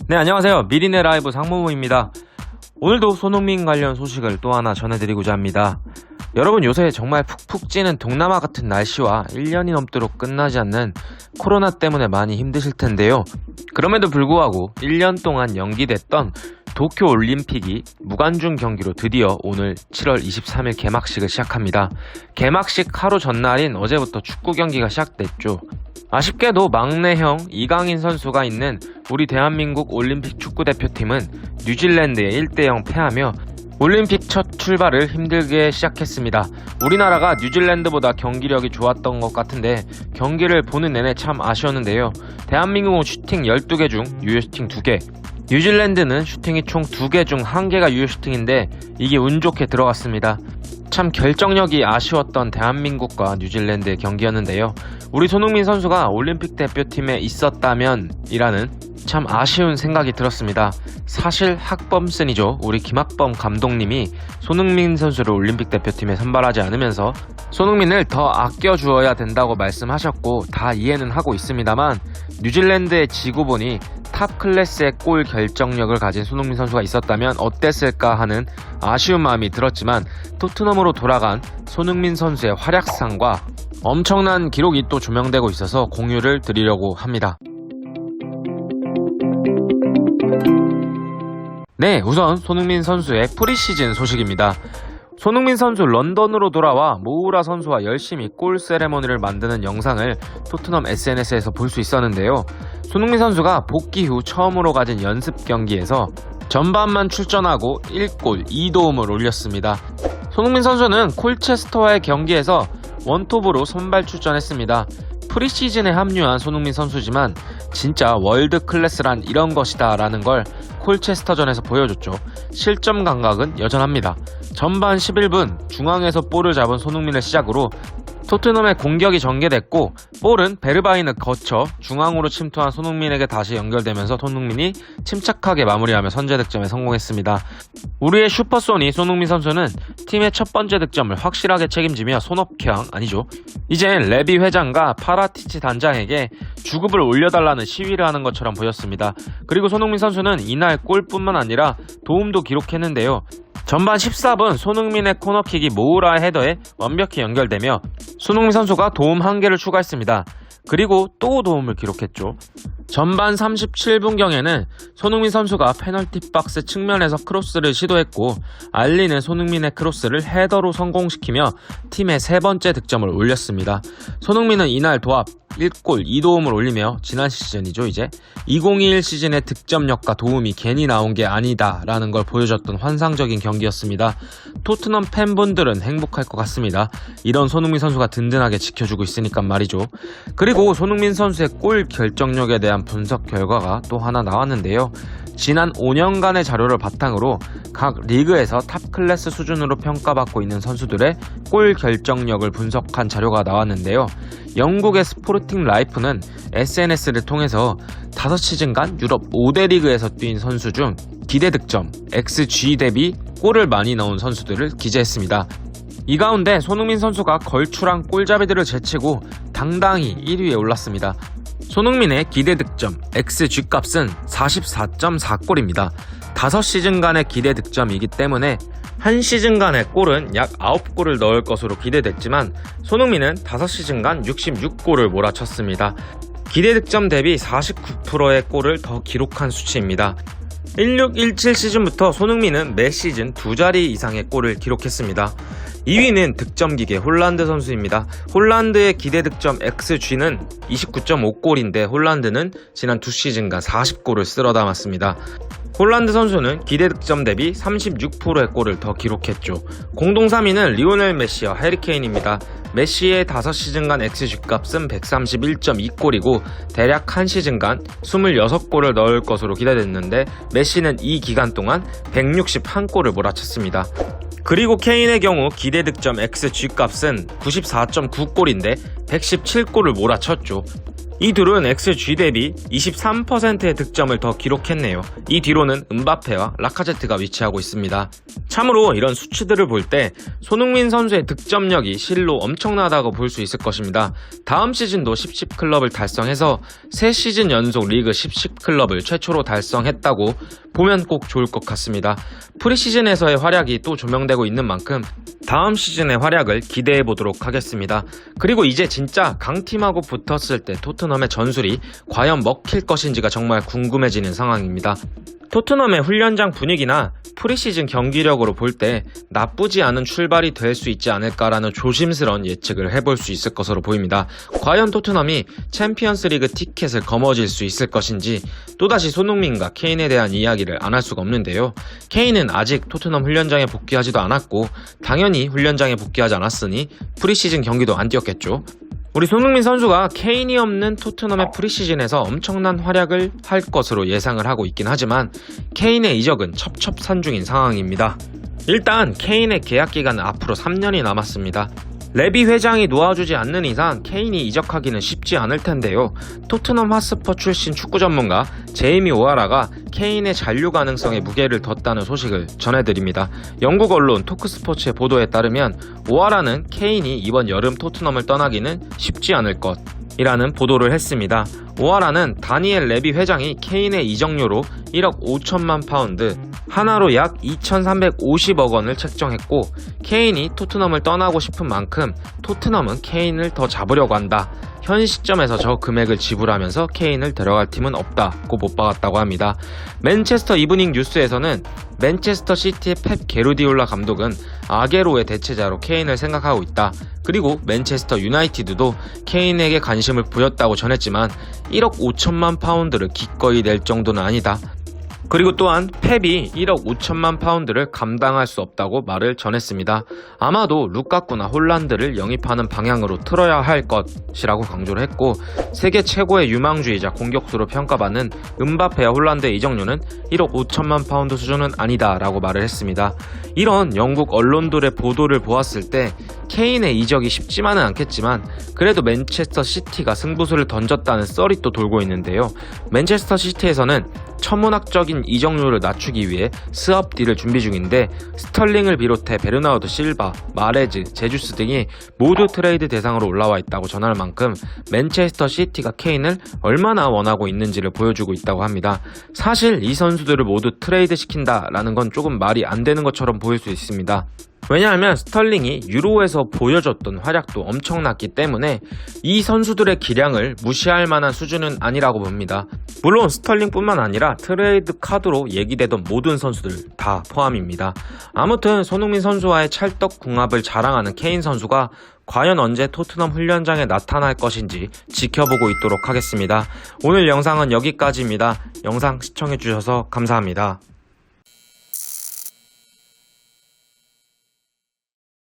네, 안녕하세요. 미리네 라이브 상무무입니다. 오늘도 손흥민 관련 소식을 또 하나 전해드리고자 합니다. 여러분, 요새 정말 푹푹 찌는 동남아 같은 날씨와 1년이 넘도록 끝나지 않는 코로나 때문에 많이 힘드실 텐데요. 그럼에도 불구하고 1년 동안 연기됐던 도쿄 올림픽이 무관중 경기로 드디어 오늘 7월 23일 개막식을 시작합니다. 개막식 하루 전날인 어제부터 축구 경기가 시작됐죠. 아쉽게도 막내형 이강인 선수가 있는 우리 대한민국 올림픽 축구대표팀은 뉴질랜드에 1대0 패하며 올림픽 첫 출발을 힘들게 시작했습니다. 우리나라가 뉴질랜드보다 경기력이 좋았던 것 같은데 경기를 보는 내내 참 아쉬웠는데요. 대한민국은 슈팅 12개 중 유효 슈팅 2개, 뉴질랜드는 슈팅이 총 2개 중 1개가 유효 슈팅인데 이게 운 좋게 들어갔습니다. 참 결정력이 아쉬웠던 대한민국과 뉴질랜드의 경기였는데요. 우리 손흥민 선수가 올림픽 대표팀에 있었다면 이라는 참 아쉬운 생각이 들었습니다. 사실 학범슨이죠. 우리 김학범 감독님이 손흥민 선수를 올림픽 대표팀에 선발하지 않으면서 손흥민을 더 아껴주어야 된다고 말씀하셨고 다 이해는 하고 있습니다만 뉴질랜드에 지고 보니 탑 클래스의 골 결정력을 가진 손흥민 선수가 있었다면 어땠을까 하는 아쉬운 마음이 들었지만 토트넘으로 돌아간 손흥민 선수의 활약상과 엄청난 기록이 또 조명되고 있어서 공유를 드리려고 합니다. 네, 우선 손흥민 선수의 프리시즌 소식입니다. 손흥민 선수 런던으로 돌아와 모우라 선수와 열심히 골 세레머니를 만드는 영상을 토트넘 SNS에서 볼 수 있었는데요. 손흥민 선수가 복귀 후 처음으로 가진 연습 경기에서 전반만 출전하고 1골 2도움을 올렸습니다. 손흥민 선수는 콜체스터와의 경기에서 원톱으로 선발 출전했습니다. 프리시즌에 합류한 손흥민 선수지만 진짜 월드 클래스란 이런 것이다 라는 걸 콜체스터전에서 보여줬죠. 실점 감각은 여전합니다. 전반 11분 중앙에서 볼을 잡은 손흥민을 시작으로 토트넘의 공격이 전개됐고 볼은 베르바인을 거쳐 중앙으로 침투한 손흥민에게 다시 연결되면서 손흥민이 침착하게 마무리하며 선제 득점에 성공했습니다. 우리의 슈퍼소니 손흥민 선수는 팀의 첫 번째 득점을 확실하게 책임지며 손업형 아니죠. 이젠 레비 회장과 파라티치 단장에게 주급을 올려달라는 시위를 하는 것처럼 보였습니다. 그리고 손흥민 선수는 이날 골뿐만 아니라 도움도 기록했는데요. 전반 14분 손흥민의 코너킥이 모우라의 헤더에 완벽히 연결되며 손흥민 선수가 도움 1개를 추가했습니다. 그리고 또 도움을 기록했죠. 전반 37분경에는 손흥민 선수가 페널티 박스 측면에서 크로스를 시도했고 알리는 손흥민의 크로스를 헤더로 성공시키며 팀의 세 번째 득점을 올렸습니다. 손흥민은 이날 도합 1골 2도움을 올리며 지난 시즌이죠 이제 2021 시즌의 득점력과 도움이 괜히 나온 게 아니다 라는 걸 보여줬던 환상적인 경기였습니다. 토트넘 팬분들은 행복할 것 같습니다. 이런 손흥민 선수가 든든하게 지켜주고 있으니까 말이죠. 그리고 손흥민 선수의 골 결정력에 대한 분석 결과가 또 하나 나왔는데요. 지난 5년간의 자료를 바탕으로 각 리그에서 탑 클래스 수준으로 평가받고 있는 선수들의 골 결정력을 분석한 자료가 나왔는데요. 영국의 스포르팅 라이프는 SNS를 통해서 5시즌간 유럽 5대 리그에서 뛴 선수 중 기대 득점, XG 대비 골을 많이 넣은 선수들을 기재했습니다. 이 가운데 손흥민 선수가 걸출한 골잡이들을 제치고 당당히 1위에 올랐습니다. 손흥민의 기대 득점, XG 값은 44.4골입니다. 5시즌간의 기대 득점이기 때문에 한 시즌간의 골은 약 9골을 넣을 것으로 기대됐지만 손흥민은 5시즌간 66골을 몰아쳤습니다. 기대 득점 대비 49%의 골을 더 기록한 수치입니다. 16-17 시즌부터 손흥민은 매 시즌 2자리 이상의 골을 기록했습니다. 2위는 득점기계 홀란드 선수입니다. 홀란드의 기대 득점 XG는 29.5골인데 홀란드는 지난 2시즌간 40골을 쓸어 담았습니다. 홀란드 선수는 기대 득점 대비 36%의 골을 더 기록했죠. 공동 3위는 리오넬 메시와 해리케인입니다. 메시의 5시즌간 XG 값은 131.2골이고 대략 한 시즌간 26골을 넣을 것으로 기대됐는데 메시는 이 기간 동안 161골을 몰아쳤습니다. 그리고 케인의 경우 기대 득점 XG 값은 94.9골인데 117골을 몰아쳤죠. 이 둘은 XG 대비 23%의 득점을 더 기록했네요. 이 뒤로는 음바페와 라카제트가 위치하고 있습니다. 참으로 이런 수치들을 볼 때 손흥민 선수의 득점력이 실로 엄청나다고 볼 수 있을 것입니다. 다음 시즌도 10십 클럽을 달성해서 3시즌 연속 리그 10십 클럽을 최초로 달성했다고 보면 꼭 좋을 것 같습니다. 프리시즌에서의 활약이 또 조명되고 있는 만큼 다음 시즌의 활약을 기대해 보도록 하겠습니다. 그리고 이제 진짜 강팀하고 붙었을 때 토트넘의 전술이 과연 먹힐 것인지가 정말 궁금해지는 상황입니다. 토트넘의 훈련장 분위기나 프리시즌 경기력으로 볼 때 나쁘지 않은 출발이 될 수 있지 않을까라는 조심스러운 예측을 해볼 수 있을 것으로 보입니다. 과연 토트넘이 챔피언스 리그 티켓을 거머쥘 수 있을 것인지 또다시 손흥민과 케인에 대한 이야기를 안 할 수가 없는데요. 케인은 아직 토트넘 훈련장에 복귀하지도 않았고 당연히 훈련장에 복귀하지 않았으니 프리시즌 경기도 안 뛰었겠죠. 우리 손흥민 선수가 케인이 없는 토트넘의 프리시즌에서 엄청난 활약을 할 것으로 예상을 하고 있긴 하지만 케인의 이적은 첩첩산중인 상황입니다. 일단 케인의 계약 기간은 앞으로 3년이 남았습니다. 레비 회장이 놓아주지 않는 이상 케인이 이적하기는 쉽지 않을 텐데요. 토트넘 핫스퍼 출신 축구 전문가 제이미 오하라가 케인의 잔류 가능성에 무게를 뒀다는 소식을 전해드립니다. 영국 언론 토크스포츠의 보도에 따르면 오하라는 케인이 이번 여름 토트넘을 떠나기는 쉽지 않을 것이라는 보도를 했습니다. 오하라는 다니엘 레비 회장이 케인의 이적료로 1억 5천만 파운드, 하나로 약 2,350억 원을 책정했고 케인이 토트넘을 떠나고 싶은 만큼 토트넘은 케인을 더 잡으려고 한다. 현 시점에서 저 금액을 지불하면서 케인을 데려갈 팀은 없다고 못 박았다고 합니다. 맨체스터 이브닝 뉴스에서는 맨체스터 시티의 펩 게르디올라 감독은 아게로의 대체자로 케인을 생각하고 있다. 그리고 맨체스터 유나이티드도 케인에게 관심을 보였다고 전했지만 1억 5천만 파운드를 기꺼이 낼 정도는 아니다. 그리고 또한 펩이 1억 5천만 파운드를 감당할 수 없다고 말을 전했습니다. 아마도 루카쿠나 홀란드를 영입하는 방향으로 틀어야 할 것이라고 강조를 했고 세계 최고의 유망주이자 공격수로 평가받는 음바페와 홀란드의 이적료는 1억 5천만 파운드 수준은 아니다 라고 말을 했습니다. 이런 영국 언론들의 보도를 보았을 때 케인의 이적이 쉽지만은 않겠지만 그래도 맨체스터 시티가 승부수를 던졌다는 썰이 또 돌고 있는데요. 맨체스터 시티에서는 천문학적인 이적료를 낮추기 위해 스왑 딜을 준비 중인데 스털링을 비롯해 베르나우드 실바, 마레즈, 제주스 등이 모두 트레이드 대상으로 올라와 있다고 전할 만큼 맨체스터 시티가 케인을 얼마나 원하고 있는지를 보여주고 있다고 합니다. 사실 이 선수들을 모두 트레이드 시킨다라는 건 조금 말이 안 되는 것처럼 보일 수 있습니다. 왜냐하면 스털링이 유로에서 보여줬던 활약도 엄청났기 때문에 이 선수들의 기량을 무시할 만한 수준은 아니라고 봅니다. 물론 스털링뿐만 아니라 트레이드 카드로 얘기되던 모든 선수들 다 포함입니다. 아무튼 손흥민 선수와의 찰떡궁합을 자랑하는 케인 선수가 과연 언제 토트넘 훈련장에 나타날 것인지 지켜보고 있도록 하겠습니다. 오늘 영상은 여기까지입니다. 영상 시청해주셔서 감사합니다.